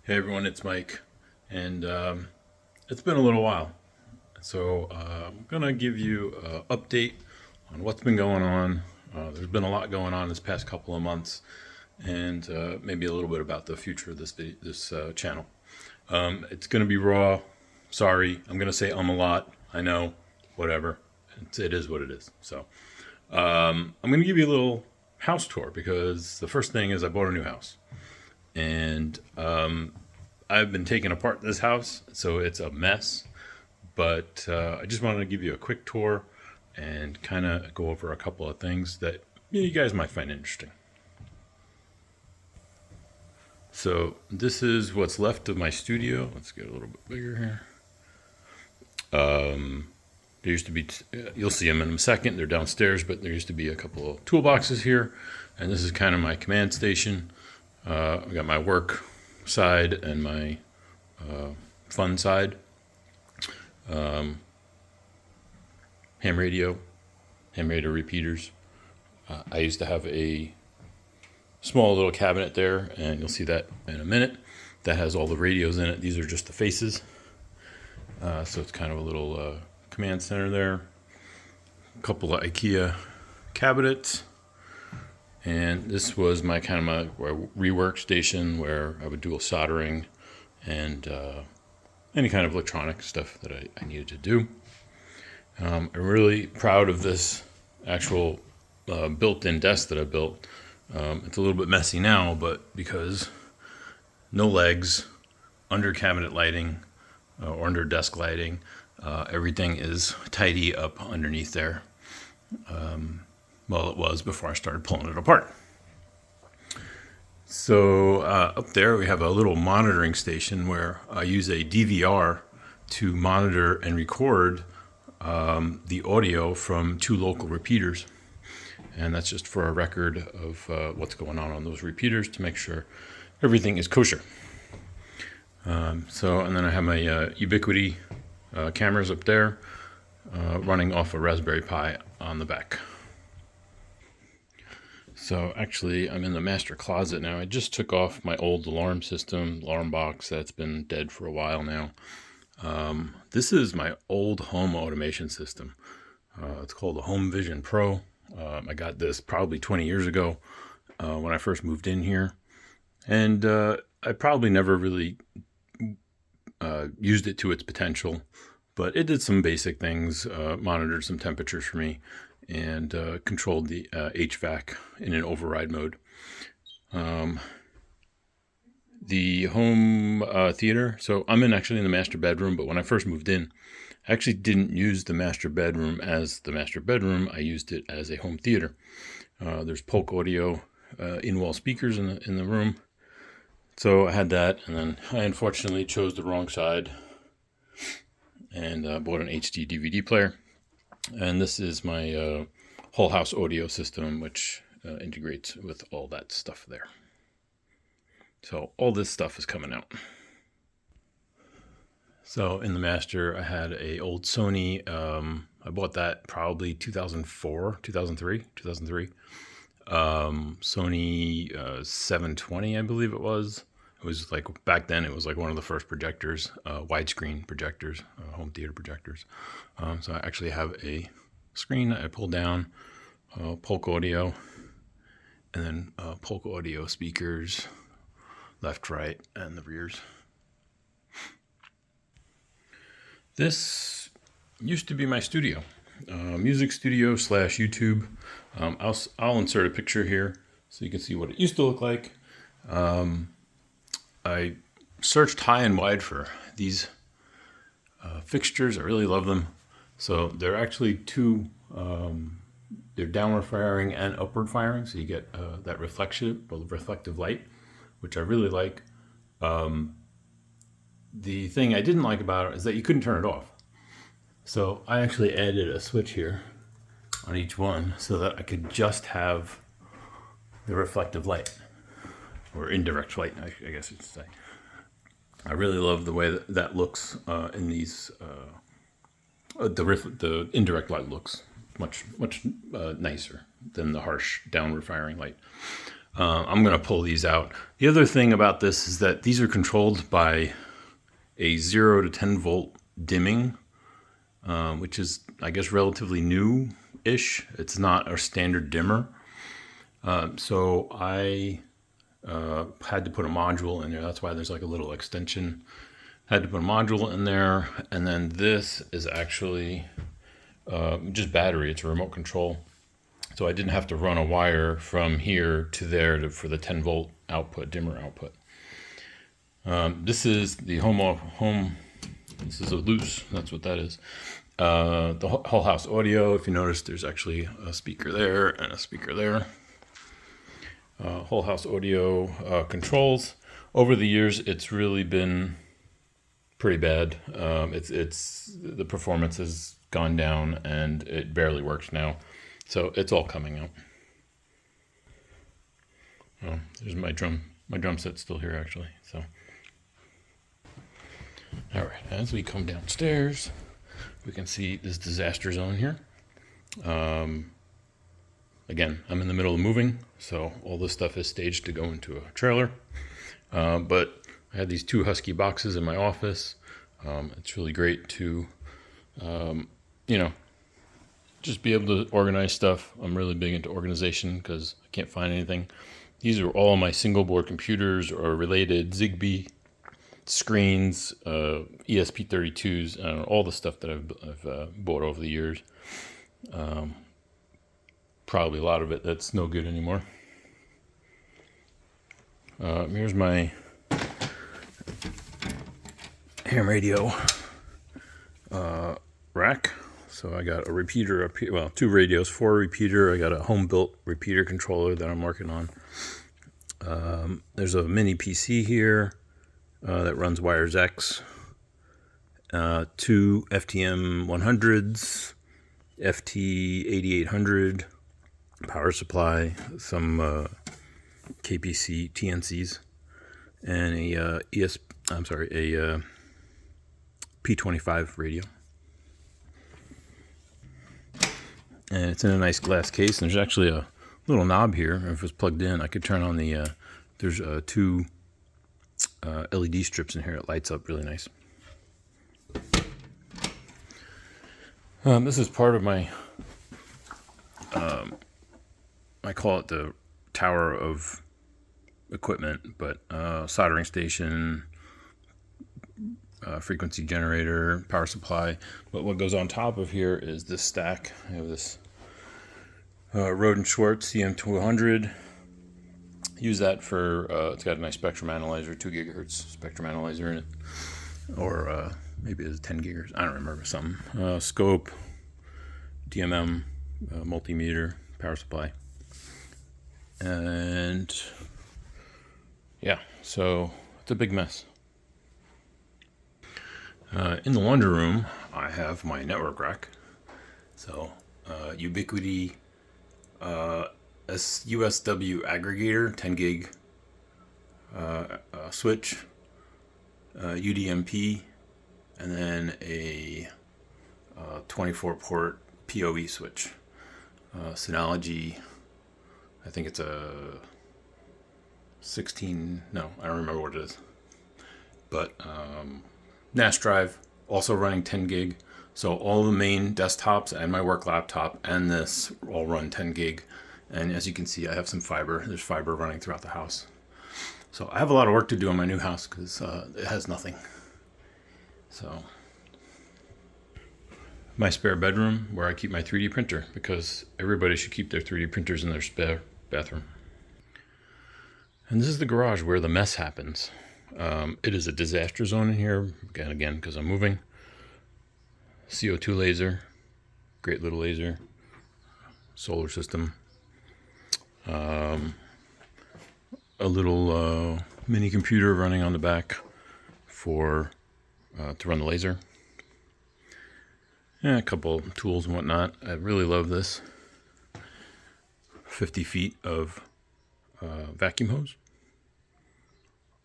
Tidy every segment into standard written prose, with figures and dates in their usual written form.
Hey everyone, it's Mike, and it's been a little while. So I'm gonna give you an update on what's been going on. There's been a lot going on this past couple of months, and maybe a little bit about the future of this channel. It's gonna be raw. Sorry, I'm gonna say a lot. I know, whatever. It is what it is. So I'm gonna give you a little house tour because the first thing is I bought a new house, and I've been taking apart this house, so it's a mess. But I just wanted to give you a quick tour and kind of go over a couple of things that you guys might find interesting. So this is what's left of my studio. Let's get a little bit bigger here. There used to be, you'll see them in a second. They're downstairs, but there used to be a couple of toolboxes here. And this is kind of my command station. I've got my work side and my fun side. Ham radio repeaters. I used to have a small little cabinet there, and you'll see that in a minute. That has all the radios in it. These are just the faces. So it's kind of a little command center there. A couple of IKEA cabinets. And this was my kind of my rework station where I would do a soldering and any kind of electronic stuff that I needed to do. I'm really proud of this actual built-in desk that I built. It's a little bit messy now, but because no legs, under cabinet lighting or under desk lighting, everything is tidy up underneath there. Well, it was before I started pulling it apart. So up there we have a little monitoring station where I use a DVR to monitor and record the audio from 2 local repeaters. And that's just for a record of what's going on those repeaters to make sure everything is kosher. And then I have my Ubiquiti cameras up there running off a Raspberry Pi on the back. So actually, I'm in the master closet now. I just took off my old alarm box that's been dead for a while now. This is my old home automation system. It's called the Home Vision Pro. I got this probably 20 years ago when I first moved in here. And I probably never really used it to its potential, but it did some basic things, monitored some temperatures for me, and controlled the HVAC in an override mode. The home theater, so I'm actually in the master bedroom, but when I first moved in, I actually didn't use the master bedroom as the master bedroom. I used it as a home theater. There's Polk audio in-wall speakers in the room. So I had that, and then I unfortunately chose the wrong side and bought an HD DVD player. And this is my whole house audio system, which integrates with all that stuff there. So all this stuff is coming out. So in the master, I had a old Sony. I bought that probably 2003. Sony 720, I believe it was. It was like back then. It was like one of the first projectors, widescreen projectors, home theater projectors. So I actually have a screen that I pull down, Polk audio, and then Polk audio speakers, left, right, and the rears. This used to be my studio, music studio / YouTube. I'll insert a picture here so you can see what it used to look like. I searched high and wide for these fixtures. I really love them. So they're actually they're downward firing and upward firing. So you get that reflective light, which I really like. The thing I didn't like about it is that you couldn't turn it off. So I actually added a switch here on each one so that I could just have the reflective light, or indirect light, I guess you'd say. I really love the way that looks in these. The indirect light looks much nicer than the harsh downward firing light. I'm going to pull these out. The other thing about this is that these are controlled by a 0 to 10 volt dimming, which is, I guess, relatively new-ish. It's not a standard dimmer. So I had to put a module in there. That's why there's like a little extension. Had to put a module in there. And then this is actually just battery. It's a remote control. So I didn't have to run a wire from here to there for the 10 volt output, dimmer output. This is the home. This is a loose. That's what that is. The whole house audio. If you notice, there's actually a speaker there and a speaker there. Whole house audio controls. Over the years, it's really been pretty bad. It's the performance has gone down and it barely works now. So it's all coming out. Oh, there's my drum. My drum set's still here actually. So, all right. As we come downstairs, we can see this disaster zone here. Again, I'm in the middle of moving, so all this stuff is staged to go into a trailer. But I had these 2 Husky boxes in my office. It's really great to, just be able to organize stuff. I'm really big into organization because I can't find anything. These are all my single board computers or related Zigbee screens, ESP32s, all the stuff that I've bought over the years. Probably a lot of it that's no good anymore. Here's my ham radio rack. So I got a repeater up here, well, 2 radios, 4 repeater. I got a home-built repeater controller that I'm working on. There's a mini PC here that runs Wires X. 2 FTM 100s, FT8800 power supply, some KPC TNCs, and a P25 radio. And it's in a nice glass case. And there's actually a little knob here. If it was plugged in, I could turn on the. There's 2 LED strips in here. It lights up really nice. This is part of my. I call it the tower of equipment, but soldering station, frequency generator, power supply. But what goes on top of here is this stack. I have this Roden Schwartz CM200. Use that for, it's got a nice spectrum analyzer, 2 gigahertz spectrum analyzer in it. Or maybe it's 10 gigahertz, I don't remember, something. Scope, DMM, multimeter, power supply. And yeah, so it's a big mess. In the laundry room, I have my network rack. So, Ubiquiti USW aggregator, 10 gig switch, UDMP, and then a 24 port PoE switch. Synology, I think it's a 16, no, I don't remember what it is. But NAS drive, also running 10 gig. So all the main desktops and my work laptop and this all run 10 gig. And as you can see, I have some fiber. There's fiber running throughout the house. So I have a lot of work to do on my new house because it has nothing. So my spare bedroom where I keep my 3D printer, because everybody should keep their 3D printers in their spare bathroom. And this is the garage where the mess happens. It is a disaster zone in here, again, because I'm moving. CO2 laser, great little laser, solar system. A little mini computer running on the back for to run the laser. And a couple tools and whatnot. I really love this. 50 feet of vacuum hose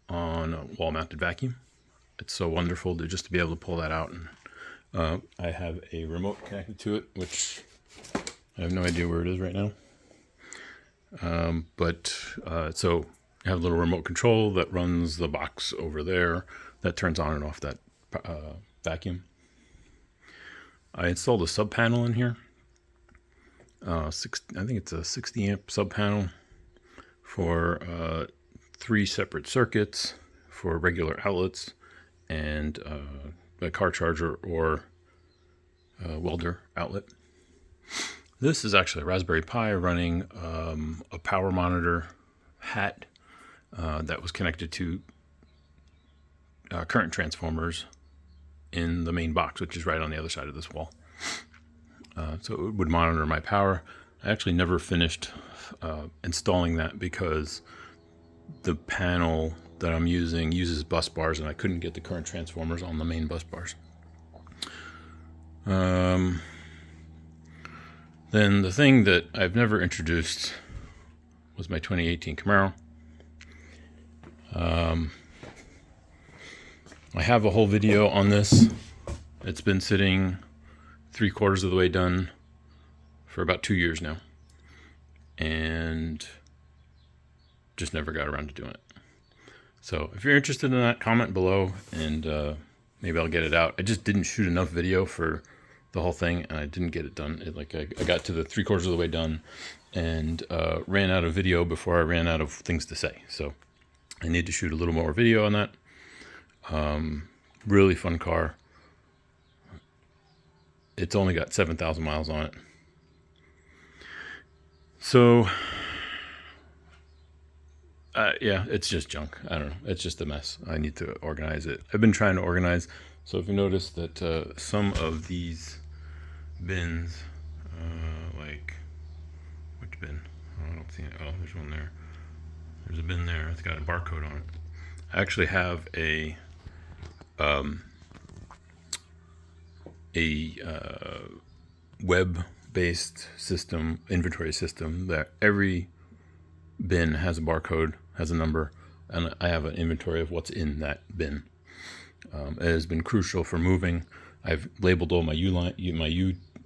on a wall-mounted vacuum. It's so wonderful to be able to pull that out. And I have a remote connected to it, which I have no idea where it is right now. So I have a little remote control that runs the box over there that turns on and off that vacuum. I installed a sub panel in here. I think it's a 60 amp sub panel for 3 separate circuits for regular outlets and a car charger or welder outlet. This is actually a Raspberry Pi running a power monitor hat that was connected to current transformers in the main box, which is right on the other side of this wall. So it would monitor my power. I actually never finished installing that because the panel that I'm using uses bus bars and I couldn't get the current transformers on the main bus bars. Then the thing that I've never introduced was my 2018 Camaro. I have a whole video on this. It's been sitting 3/4 of the way done for about 2 years now, and just never got around to doing it. So if you're interested in that, comment below, and maybe I'll get it out. I just didn't shoot enough video for the whole thing, and I didn't get it done. I got to the 3/4 of the way done, and ran out of video before I ran out of things to say. So I need to shoot a little more video on that. Really fun car. It's only got 7,000 miles on it. So, yeah, it's just junk. I don't know. It's just a mess. I need to organize it. I've been trying to organize. So if you notice that some of these bins, like, which bin? Oh, I don't see it. Oh, there's one there. There's a bin there. It's got a barcode on it. I actually have a web-based system, inventory system, that every bin has a barcode, has a number, and I have an inventory of what's in that bin. It has been crucial for moving. I've labeled all my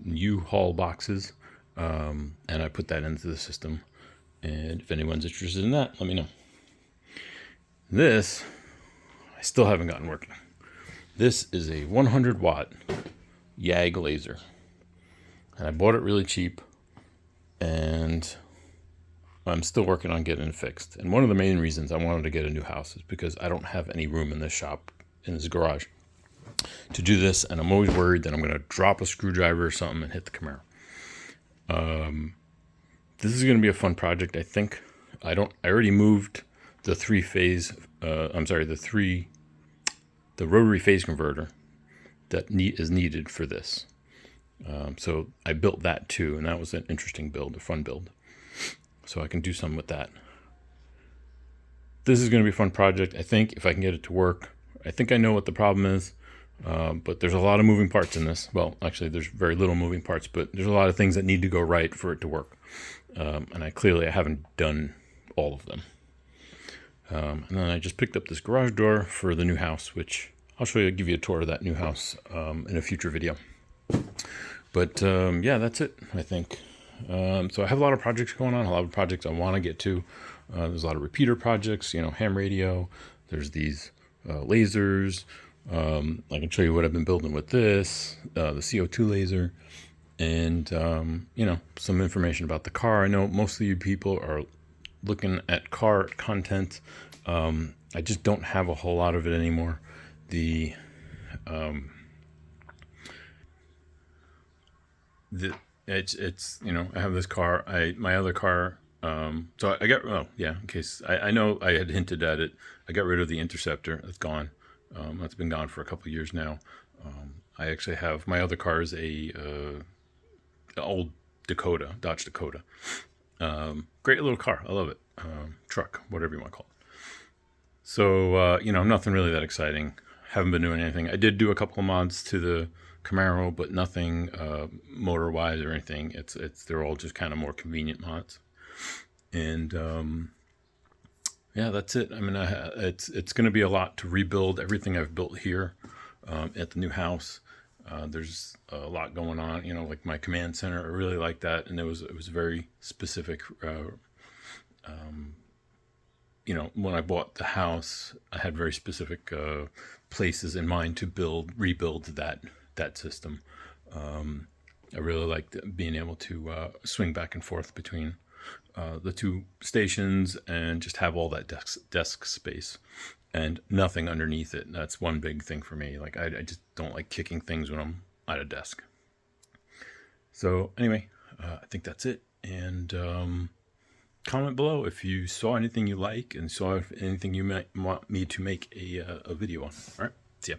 U-Haul boxes, and I put that into the system. And if anyone's interested in that, let me know. This, I still haven't gotten working. This is a 100 watt YAG laser. And I bought it really cheap, and I'm still working on getting it fixed. And one of the main reasons I wanted to get a new house is because I don't have any room in this shop, in this garage, to do this, and I'm always worried that I'm going to drop a screwdriver or something and hit the Camaro. This is going to be a fun project, I think. I already moved the the rotary phase converter that is needed for this. So I built that too, and that was an interesting build, a fun build. So I can do something with that. This is going to be a fun project, I think, if I can get it to work. I think I know what the problem is, but there's a lot of moving parts in this. Well, actually, there's very little moving parts, but there's a lot of things that need to go right for it to work. And I haven't done all of them. And then I just picked up this garage door for the new house, which I'll give you a tour of that new house in a future video. But yeah, that's it, I think. So I have a lot of projects going on, a lot of projects I want to get to. There's a lot of repeater projects, ham radio. There's these lasers. I can show you what I've been building with this, the CO2 laser, and some information about the car. I know most of you people are looking at car content. I just don't have a whole lot of it anymore. It's I have this car. My other car. So I got, in case I know I had hinted at it. I got rid of the Interceptor. That's gone. That's been gone for a couple of years now. I actually have, my other car is an old Dakota, Dodge Dakota. Great little car. I love it. Truck, whatever you want to call it. So, nothing really that exciting. Haven't been doing anything. I did do a couple of mods to the Camaro, but nothing motor wise or anything. They're all just kind of more convenient mods. And yeah, that's it. I mean, it's going to be a lot to rebuild everything I've built here at the new house. There's a lot going on, like my command center. I really like that, and it was very specific when I bought the house, I had very specific places in mind to rebuild that system. I really liked being able to swing back and forth between the two stations and just have all that desk space and nothing underneath it. That's one big thing for me. Like I just don't like kicking things when I'm at a desk. So anyway, I think that's it. And comment below if you saw anything you like and saw anything you might want me to make a video on. All right, see ya.